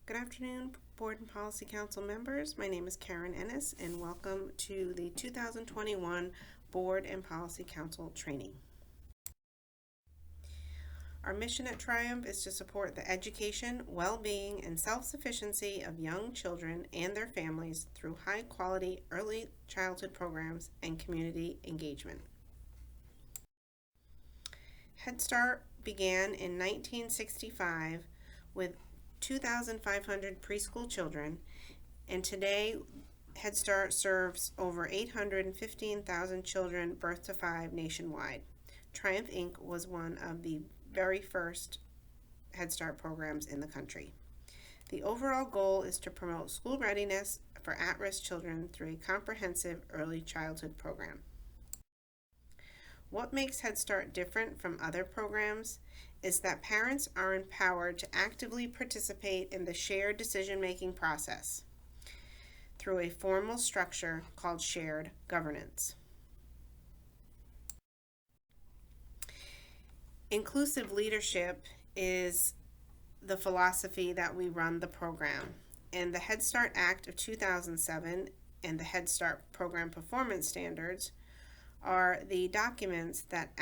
Good afternoon, Board and Policy Council members. My name is Karen Ennis, and welcome to the 2021 Board and Policy Council training. Our mission at Triumph is to support the education, well-being, and self-sufficiency of young children and their families through high-quality early childhood programs and community engagement. Head Start began in 1965 with 2,500 preschool children, and today Head Start serves over 815,000 children birth to 5 nationwide. Triumph Inc. was one of the very first Head Start programs in the country. The overall goal is to promote school readiness for at-risk children through a comprehensive early childhood program. What makes Head Start different from other programs is that parents are empowered to actively participate in the shared decision-making process through a formal structure called shared governance. Inclusive leadership is the philosophy that we run the program, and the Head Start Act of 2007 and the Head Start Program Performance Standards are the documents that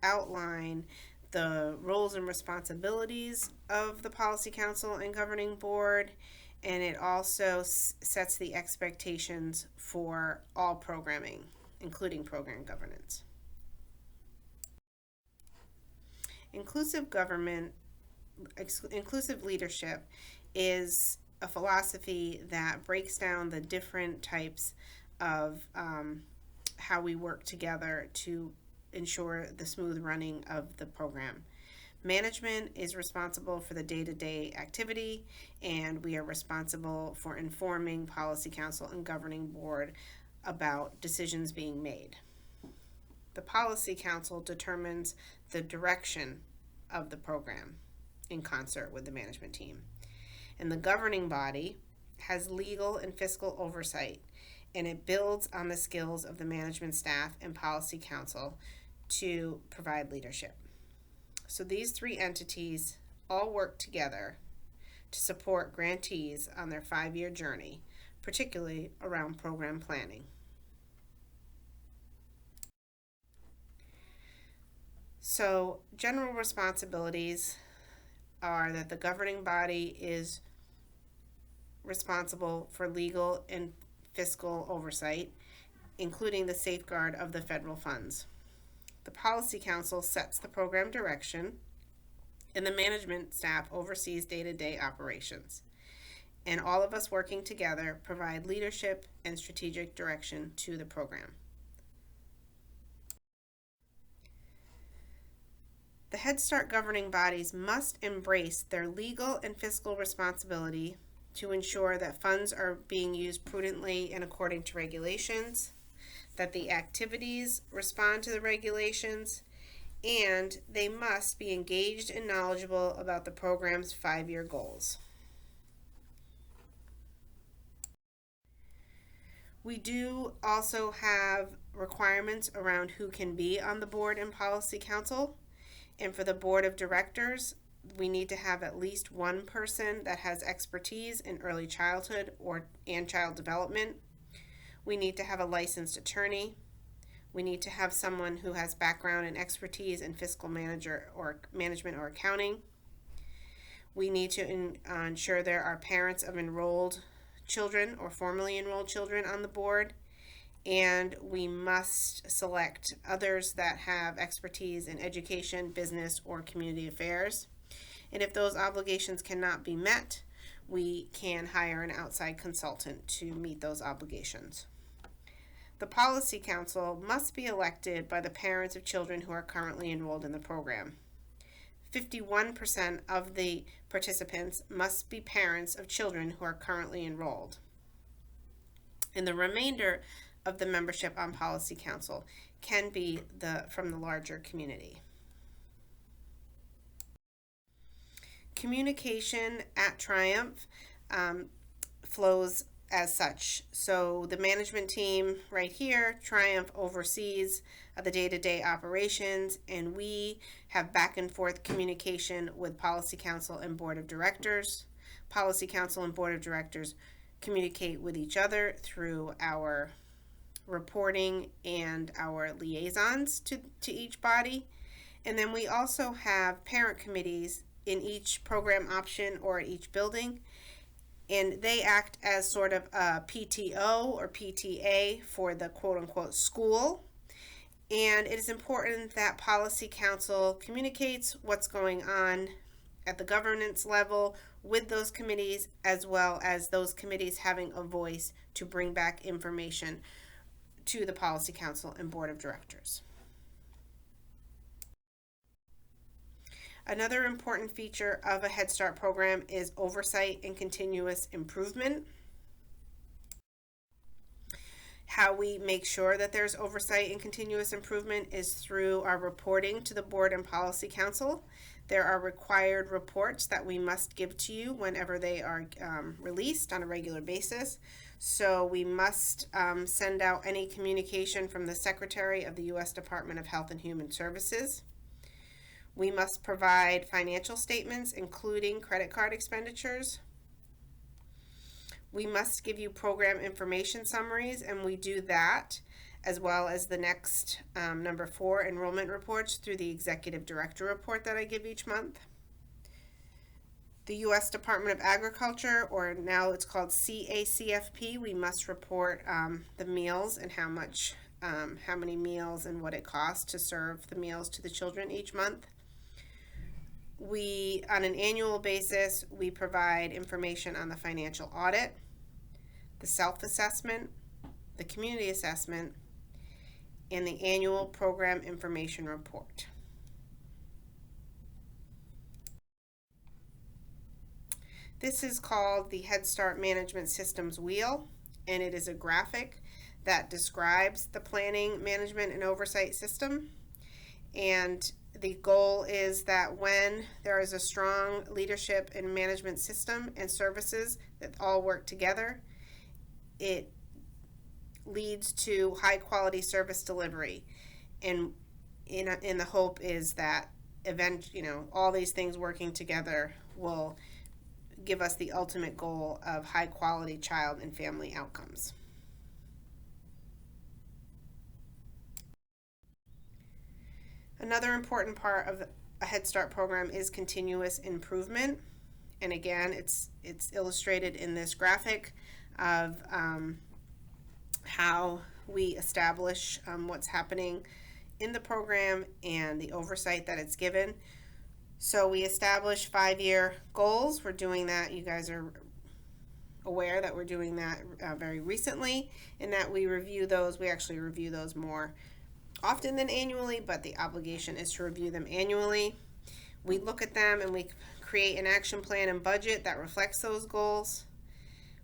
outline the roles and responsibilities of the Policy Council and Governing Board, and it also sets the expectations for all programming, including program governance. Inclusive leadership is a philosophy that breaks down the different types of how we work together to ensure the smooth running of the program. Management is responsible for the day-to-day activity, and we are responsible for informing Policy Council and Governing Board about decisions being made. The Policy Council determines the direction of the program in concert with the management team. And the governing body has legal and fiscal oversight, and it builds on the skills of the management staff and Policy Council to provide leadership. So these three entities all work together to support grantees on their 5-year journey, particularly around program planning. So general responsibilities are that the governing body is responsible for legal and fiscal oversight, including the safeguard of the federal funds. The Policy Council sets the program direction, and the management staff oversees day-to-day operations. And all of us working together provide leadership and strategic direction to the program. The Head Start governing bodies must embrace their legal and fiscal responsibility to ensure that funds are being used prudently and according to regulations, that the activities respond to the regulations, and they must be engaged and knowledgeable about the program's 5-year goals. We do also have requirements around who can be on the Board and Policy Council, and for the Board of Directors, we need to have at least one person that has expertise in early childhood and child development. We need to have a licensed attorney. We need to have someone who has background and expertise in fiscal management or accounting. We need to ensure there are parents of enrolled children or formerly enrolled children on the board. And we must select others that have expertise in education, business, or community affairs. And if those obligations cannot be met, we can hire an outside consultant to meet those obligations. The Policy Council must be elected by the parents of children who are currently enrolled in the program. 51% of the participants must be parents of children who are currently enrolled. And the remainder of the membership on Policy Council can be from the larger community. Communication at Triumph flows as such. So the management team right here, Triumph, oversees the day-to-day operations, and we have back and forth communication with Policy Council and Board of Directors. Policy Council and Board of Directors communicate with each other through our reporting and our liaisons to each body. And then we also have parent committees in each program option or each building, and they act as sort of a PTO or PTA for the quote-unquote school. And it is important that Policy Council communicates what's going on at the governance level with those committees, as well as those committees having a voice to bring back information to the Policy Council and Board of Directors. Another important feature of a Head Start program is oversight and continuous improvement. How we make sure that there's oversight and continuous improvement is through our reporting to the Board and Policy Council. There are required reports that we must give to you whenever they are released on a regular basis. So we must send out any communication from the Secretary of the U.S. Department of Health and Human Services. We must provide financial statements, including credit card expenditures. We must give you program information summaries, and we do that as well as the next number 4 enrollment reports through the Executive Director report that I give each month. The U.S. Department of Agriculture, or now it's called CACFP, we must report the meals and how many meals and what it costs to serve the meals to the children each month. We, on an annual basis, we provide information on the financial audit, the self-assessment, the community assessment, and the annual program information report. This is called the Head Start Management Systems Wheel, and it is a graphic that describes the planning, management, and oversight system. And the goal is that when there is a strong leadership and management system and services that all work together, it leads to high quality service delivery. And in the hope is that all these things working together will give us the ultimate goal of high quality child and family outcomes. Another important part of a Head Start program is continuous improvement. And again, it's illustrated in this graphic of how we establish what's happening in the program and the oversight that it's given. So we establish 5-year goals. We're doing that. You guys are aware that we're doing that very recently, and that we review those. We actually review those more often than annually, but the obligation is to review them annually. We look at them and we create an action plan and budget that reflects those goals.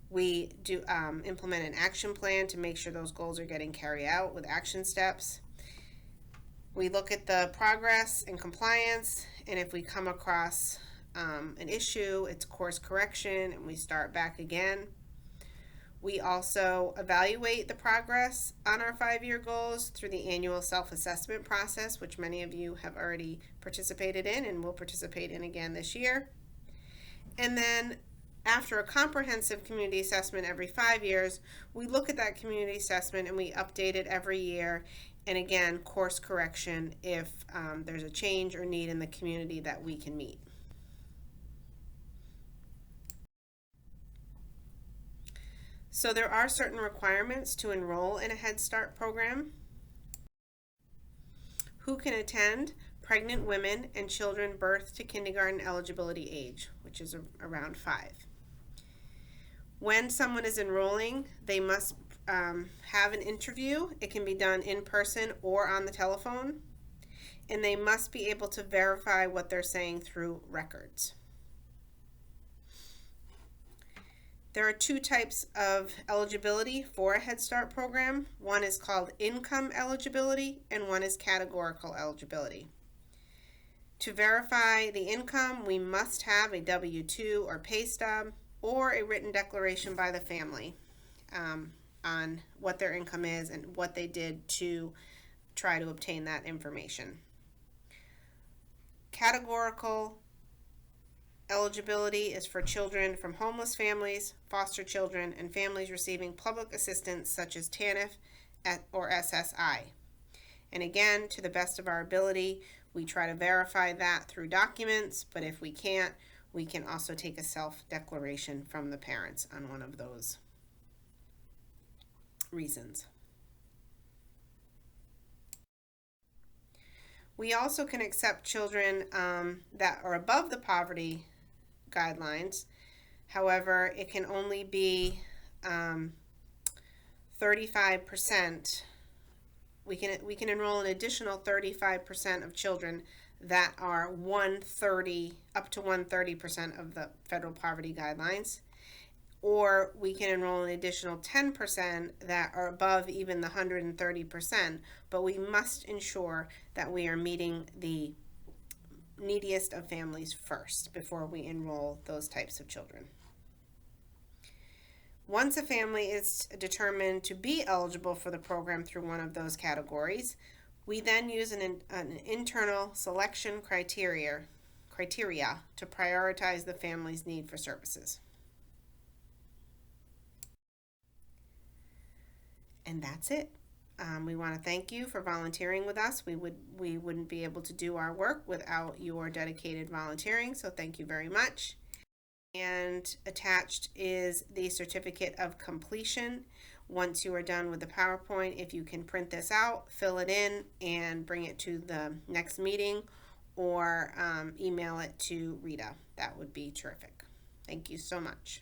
We do implement an action plan to make sure those goals are getting carried out with action steps. We look at the progress and compliance, and if we come across an issue, it's course correction, and we start back again. We also evaluate the progress on our 5-year goals through the annual self-assessment process, which many of you have already participated in and will participate in again this year. And then after a comprehensive community assessment every 5 years, we look at that community assessment and we update it every year. And again, course correction if there's a change or need in the community that we can meet. So there are certain requirements to enroll in a Head Start program. Who can attend? Pregnant women and children birth to kindergarten eligibility age, which is around 5. When someone is enrolling, they must have an interview. It can be done in person or on the telephone, and they must be able to verify what they're saying through records. There are 2 types of eligibility for a Head Start program. One is called income eligibility and one is categorical eligibility. To verify the income, we must have a W-2 or pay stub or a written declaration by the family on what their income is and what they did to try to obtain that information. Categorical Eligibility is for children from homeless families, foster children, and families receiving public assistance such as TANF or SSI. And again, to the best of our ability, we try to verify that through documents, but if we can't, we can also take a self-declaration from the parents on one of those reasons. We also can accept children that are above the poverty guidelines. However, it can only be 35%. We can enroll an additional 35% of children that are 130 up to 130% of the federal poverty guidelines, or we can enroll an additional 10% that are above even the 130%, but we must ensure that we are meeting the neediest of families first before we enroll those types of children. Once a family is determined to be eligible for the program through one of those categories, we then use an internal selection criteria to prioritize the family's need for services. And that's it. We want to thank you for volunteering with us. We wouldn't be able to do our work without your dedicated volunteering, so thank you very much. And attached is the certificate of completion. Once you are done with the PowerPoint, if you can print this out, fill it in, and bring it to the next meeting, or email it to Rita, that would be terrific. Thank you so much.